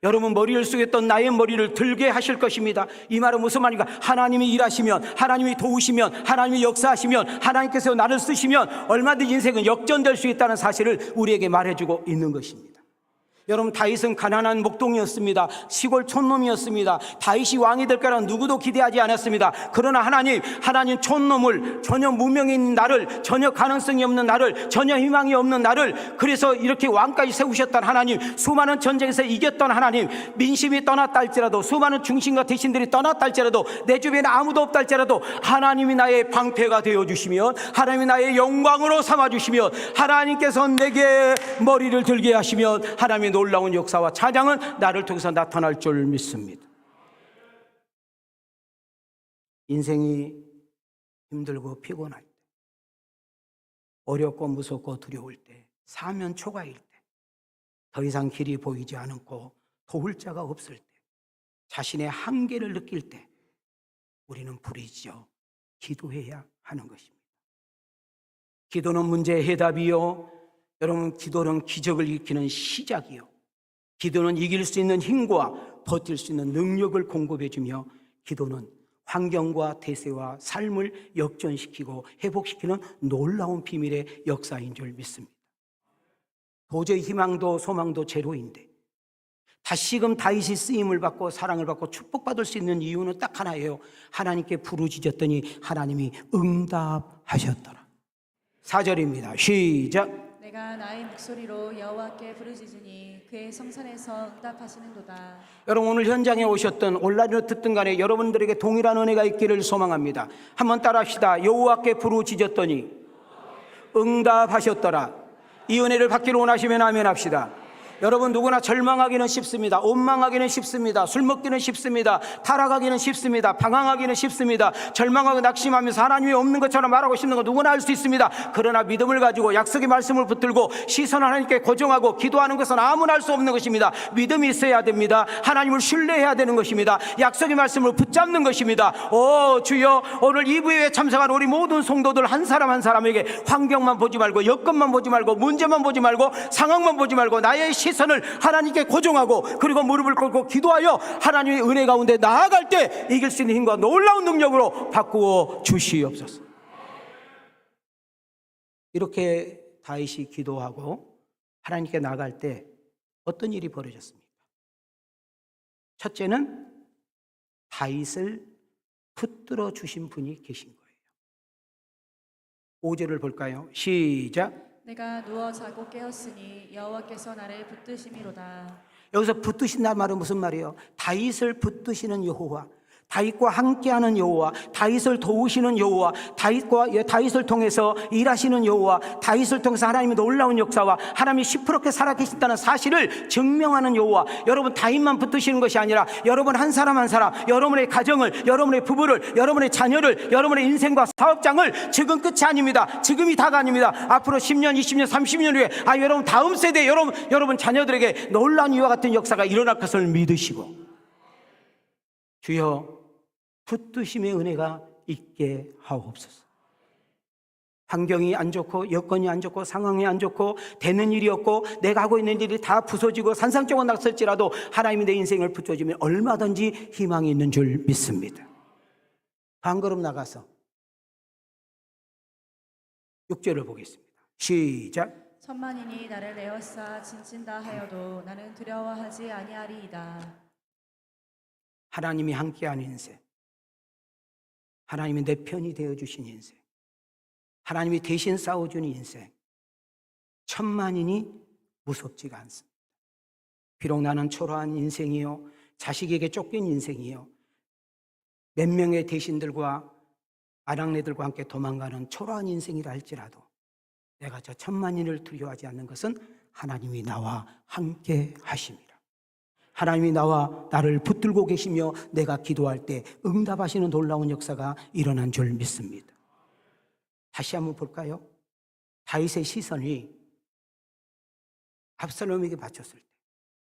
여러분 머리를 숙였던 나의 머리를 들게 하실 것입니다. 이 말은 무슨 말인가? 하나님이 일하시면, 하나님이 도우시면, 하나님이 역사하시면, 하나님께서 나를 쓰시면 얼마든지 인생은 역전될 수 있다는 사실을 우리에게 말해주고 있는 것입니다. 여러분 다윗은 가난한 목동이었습니다. 시골 촌놈이었습니다. 다윗이 왕이 될 거라는 누구도 기대하지 않았습니다. 그러나 하나님 촌놈을, 전혀 무명이 있는 나를, 전혀 가능성이 없는 나를, 전혀 희망이 없는 나를, 그래서 이렇게 왕까지 세우셨던 하나님, 수많은 전쟁에서 이겼던 하나님, 민심이 떠났다 할지라도, 수많은 중심과 대신들이 떠났다 할지라도, 내 주변에 아무도 없다 할지라도 하나님이 나의 방패가 되어주시면, 하나님이 나의 영광으로 삼아주시면, 하나님께서 내게 머리를 들게 하시면 하나님의 놀라운 역사와 찬양은 나를 통해서 나타날 줄 믿습니다. 인생이 힘들고 피곤할 때, 어렵고 무섭고 두려울 때, 사면 초가일 때, 더 이상 길이 보이지 않고 도울 자가 없을 때, 자신의 한계를 느낄 때 우리는 부르짖어 기도해야 하는 것입니다. 기도는 문제의 해답이요, 여러분 기도는 기적을 일으키는 시작이요, 기도는 이길 수 있는 힘과 버틸 수 있는 능력을 공급해주며, 기도는 환경과 대세와 삶을 역전시키고 회복시키는 놀라운 비밀의 역사인 줄 믿습니다. 도저히 희망도 소망도 제로인데 다시금 다윗이 쓰임을 받고 사랑을 받고 축복받을 수 있는 이유는 딱 하나예요. 하나님께 부르짖었더니 하나님이 응답하셨더라. 4절입니다. 시작. 내가 나의 목소리로 여호와께 부르짖으니 그의 성산에서 응답하시는도다. 여러분 오늘 현장에 오셨던 온라인으로 듣든 간에 여러분들에게 동일한 은혜가 있기를 소망합니다. 한번 따라합시다. 여호와께 부르짖었더니 응답하셨더라. 이 은혜를 받기를 원하시면 아멘 합시다. 여러분 누구나 절망하기는 쉽습니다. 원망하기는 쉽습니다. 술 먹기는 쉽습니다. 타락하기는 쉽습니다. 방황하기는 쉽습니다. 절망하고 낙심하면서 하나님이 없는 것처럼 말하고 싶는 거 누구나 할 수 있습니다. 그러나 믿음을 가지고 약속의 말씀을 붙들고 시선을 하나님께 고정하고 기도하는 것은 아무나 할 수 없는 것입니다. 믿음이 있어야 됩니다. 하나님을 신뢰해야 되는 것입니다. 약속의 말씀을 붙잡는 것입니다. 오 주여, 오늘 2부에 참석한 우리 모든 성도들 한 사람 한 사람에게 환경만 보지 말고, 여건만 보지 말고, 문제만 보지 말고, 상황만 보지 말고 나의 시선을 하나님께 고정하고, 그리고 무릎을 꿇고 기도하여 하나님의 은혜 가운데 나아갈 때 이길 수 있는 힘과 놀라운 능력으로 바꾸어 주시옵소서. 이렇게 다윗이 기도하고 하나님께 나아갈 때 어떤 일이 벌어졌습니까? 첫째는 다윗을 붙들어 주신 분이 계신 거예요. 5절을 볼까요? 시작. 내가 누워 자고 깨었으니 여호와께서 나를 붙드심이로다. 여기서 붙드신다는 말은 무슨 말이에요? 다윗을 붙드시는 여호와, 다윗과 함께하는 여호와, 다윗을 도우시는 여호와, 다윗을 통해서 일하시는 여호와, 다윗을 통해서 하나님의 놀라운 역사와 하나님이 시퍼렇게 살아계신다는 사실을 증명하는 여호와. 여러분 다윗만 붙드시는 것이 아니라 여러분 한 사람 한 사람, 여러분의 가정을, 여러분의 부부를, 여러분의 자녀를, 여러분의 인생과 사업장을, 지금 끝이 아닙니다. 지금이 다가 아닙니다. 앞으로 10년, 20년, 30년 후에 여러분 다음 세대 여러분 자녀들에게 놀라운 이와 같은 역사가 일어날 것을 믿으시고, 주여 붙드심의 은혜가 있게 하옵소서. 환경이 안 좋고 여건이 안 좋고 상황이 안 좋고 되는 일이 없고 내가 하고 있는 일이 다 부서지고 산상적으로 났을지라도 하나님이 내 인생을 붙여주면 얼마든지 희망이 있는 줄 믿습니다. 한 걸음 나가서 6절을 보겠습니다. 시작. 천만인이 나를 에워싸 진친다 하여도 나는 두려워하지 아니하리이다. 하나님이 함께한 인생, 하나님이 내 편이 되어주신 인생, 하나님이 대신 싸워주는 인생, 천만인이 무섭지가 않습니다. 비록 나는 초라한 인생이요, 자식에게 쫓긴 인생이요, 몇 명의 대신들과 아낙네들과 함께 도망가는 초라한 인생이라 할지라도 내가 저 천만인을 두려워하지 않는 것은 하나님이 나와 함께 하심이라. 하나님이 나를 붙들고 계시며 내가 기도할 때 응답하시는 놀라운 역사가 일어난 줄 믿습니다. 다시 한번 볼까요? 다윗의 시선이 압살롬에게 맞췄을 때,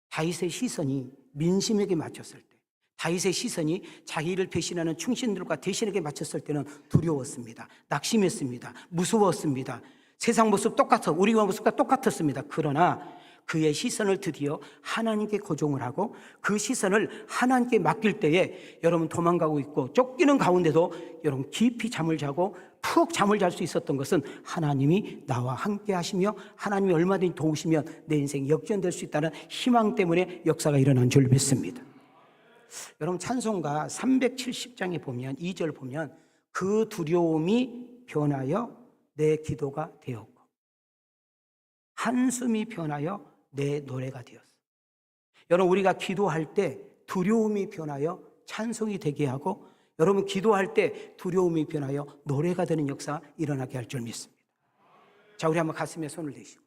다윗의 시선이 민심에게 맞췄을 때, 다윗의 시선이 자기를 배신하는 충신들과 대신에게 맞췄을 때는 두려웠습니다. 낙심했습니다. 무서웠습니다. 세상 모습 우리와 모습과 똑같았습니다. 그러나 그의 시선을 드디어 하나님께 고정을 하고 그 시선을 하나님께 맡길 때에 여러분 도망가고 있고 쫓기는 가운데도 여러분 깊이 잠을 자고 푹 잠을 잘 수 있었던 것은 하나님이 나와 함께 하시며 하나님이 얼마든지 도우시면 내 인생이 역전될 수 있다는 희망 때문에 역사가 일어난 줄 믿습니다. 여러분 찬송가 370장에 보면 2절 보면 그 두려움이 변하여 내 기도가 되었고 한숨이 변하여 내 노래가 되었어. 여러분 우리가 기도할 때 두려움이 변하여 찬송이 되게 하고 여러분 기도할 때 두려움이 변하여 노래가 되는 역사가 일어나게 할 줄 믿습니다. 자, 우리 한번 가슴에 손을 대시고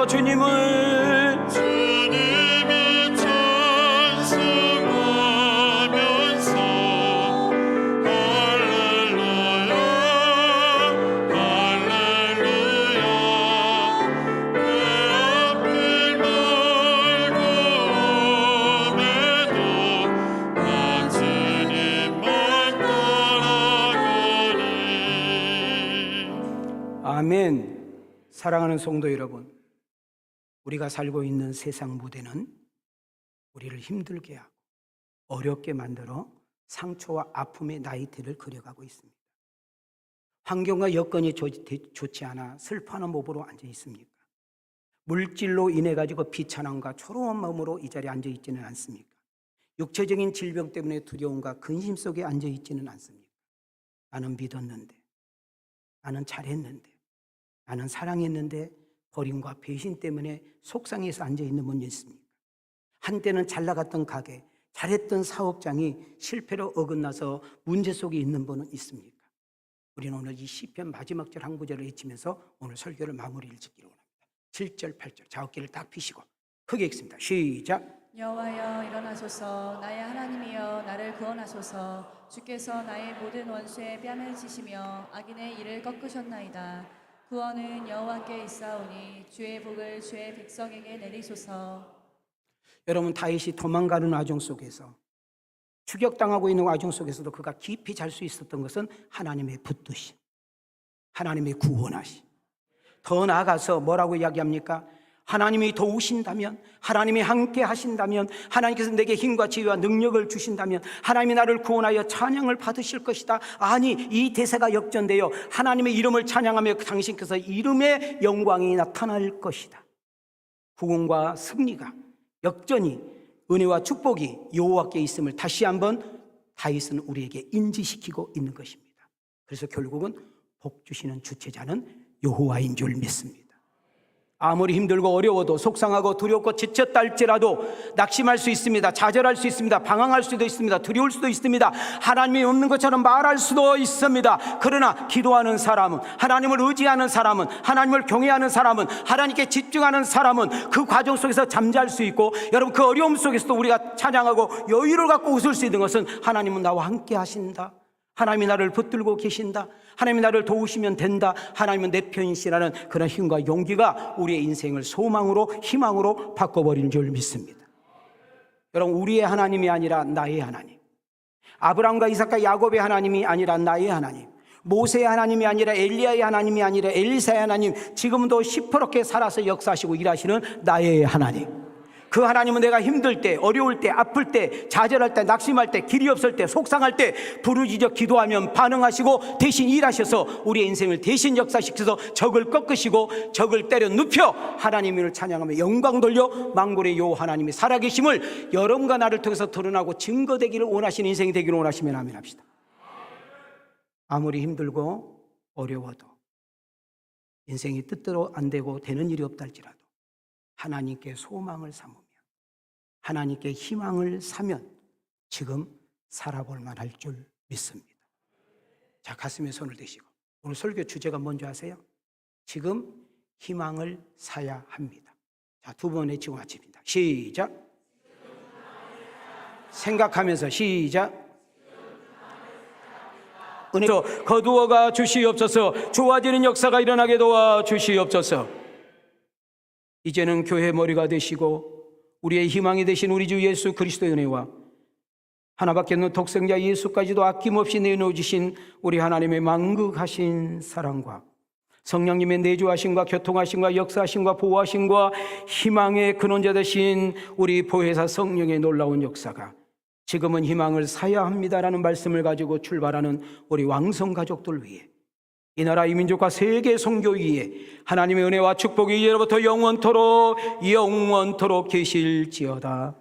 주님을 찬송하면서 할렐루야 할렐루야 내 앞을 멀고 오매도 난 주님만 따라가리. 아멘. 사랑하는 성도 여러분, 우리가 살고 있는 세상 무대는 우리를 힘들게 하고 어렵게 만들어 상처와 아픔의 나이테를 그려가고 있습니다. 환경과 여건이 좋지 않아 슬퍼하는 몸으로 앉아 있습니까? 물질로 인해 가지고 비천함과 초로운 마음으로 이 자리에 앉아 있지는 않습니까? 육체적인 질병 때문에 두려움과 근심 속에 앉아 있지는 않습니까? 나는 믿었는데, 나는 잘했는데, 나는 사랑했는데 버림과 배신 때문에 속상해서 앉아있는 분이 있습니까? 한때는 잘 나갔던 가게, 잘했던 사업장이 실패로 어긋나서 문제 속에 있는 분은 있습니까? 우리는 오늘 이 시편 마지막 절 한 구절을 외치면서 오늘 설교를 마무리를 짓기로 합니다. 7절, 8절 자어깨를 딱 피시고 크게 읽습니다. 시작. 여호와여 일어나소서. 나의 하나님이여 나를 구원하소서. 주께서 나의 모든 원수의 뺨을 치시며 악인의 일을 꺾으셨나이다. 구원은 여호와께 있사오니 주의 복을 주의 백성에게 내리소서. 여러분 다윗이 도망가는 와중 속에서 추격당하고 있는 와중 속에서도 그가 깊이 잘 수 있었던 것은 하나님의 붙드심, 하나님의 구원하심. 더 나아가서 뭐라고 이야기합니까? 하나님이 도우신다면, 하나님이 함께 하신다면, 하나님께서 내게 힘과 지혜와 능력을 주신다면 하나님이 나를 구원하여 찬양을 받으실 것이다. 아니, 이 대세가 역전되어 하나님의 이름을 찬양하며 당신께서 이름의 영광이 나타날 것이다. 구원과 승리가, 역전이, 은혜와 축복이 여호와께 있음을 다시 한번 다윗은 우리에게 인지시키고 있는 것입니다. 그래서 결국은 복 주시는 주체자는 여호와인 줄 믿습니다. 아무리 힘들고 어려워도 속상하고 두렵고 지쳤다 할지라도 낙심할 수 있습니다. 좌절할 수 있습니다. 방황할 수도 있습니다. 두려울 수도 있습니다. 하나님이 없는 것처럼 말할 수도 있습니다. 그러나 기도하는 사람은, 하나님을 의지하는 사람은, 하나님을 경외하는 사람은, 하나님께 집중하는 사람은 그 과정 속에서 잠잘 수 있고, 여러분 그 어려움 속에서도 우리가 찬양하고 여유를 갖고 웃을 수 있는 것은 하나님은 나와 함께 하신다, 하나님이 나를 붙들고 계신다, 하나님이 나를 도우시면 된다, 하나님은 내 편이시라는 그런 힘과 용기가 우리의 인생을 소망으로, 희망으로 바꿔버리는 줄 믿습니다. 여러분, 우리의 하나님이 아니라 나의 하나님, 아브라함과 이삭과 야곱의 하나님이 아니라 나의 하나님, 모세의 하나님이 아니라 엘리야의 하나님이 아니라 엘리사의 하나님, 지금도 시퍼렇게 살아서 역사하시고 일하시는 나의 하나님. 그 하나님은 내가 힘들 때, 어려울 때, 아플 때, 좌절할 때, 낙심할 때, 길이 없을 때, 속상할 때 부르짖어 기도하면 반응하시고 대신 일하셔서 우리의 인생을 대신 역사시켜서 적을 꺾으시고 적을 때려 눕혀 하나님을 찬양하며 영광 돌려 만군의 요 하나님이 살아계심을 여러분과 나를 통해서 드러나고 증거되기를 원하시는 인생이 되기를 원하시면 아멘 합시다. 아무리 힘들고 어려워도 인생이 뜻대로 안 되고 되는 일이 없다 할지라도 하나님께 소망을 삼으며 하나님께 희망을 사면 지금 살아볼 만할 줄 믿습니다. 자, 가슴에 손을 대시고 오늘 설교 주제가 뭔지 아세요? 지금 희망을 사야 합니다. 자, 두 번 외치고 마칩니다. 시작. 생각하면서 시작. 은혜로 거두어가 주시옵소서. 좋아지는 역사가 일어나게 도와 주시옵소서. 이제는 교회 머리가 되시고 우리의 희망이 되신 우리 주 예수 그리스도의 은혜와 하나밖에 없는 독생자 예수까지도 아낌없이 내놓으신 우리 하나님의 만극하신 사랑과 성령님의 내주하심과 교통하심과 역사하심과 보호하심과 희망의 근원자 되신 우리 보혜사 성령의 놀라운 역사가 지금은 희망을 사야 합니다라는 말씀을 가지고 출발하는 우리 왕성 가족들 위해 이 나라 이 민족과 세계 선교 위에 하나님의 은혜와 축복이 이제로부터 영원토록 계실지어다.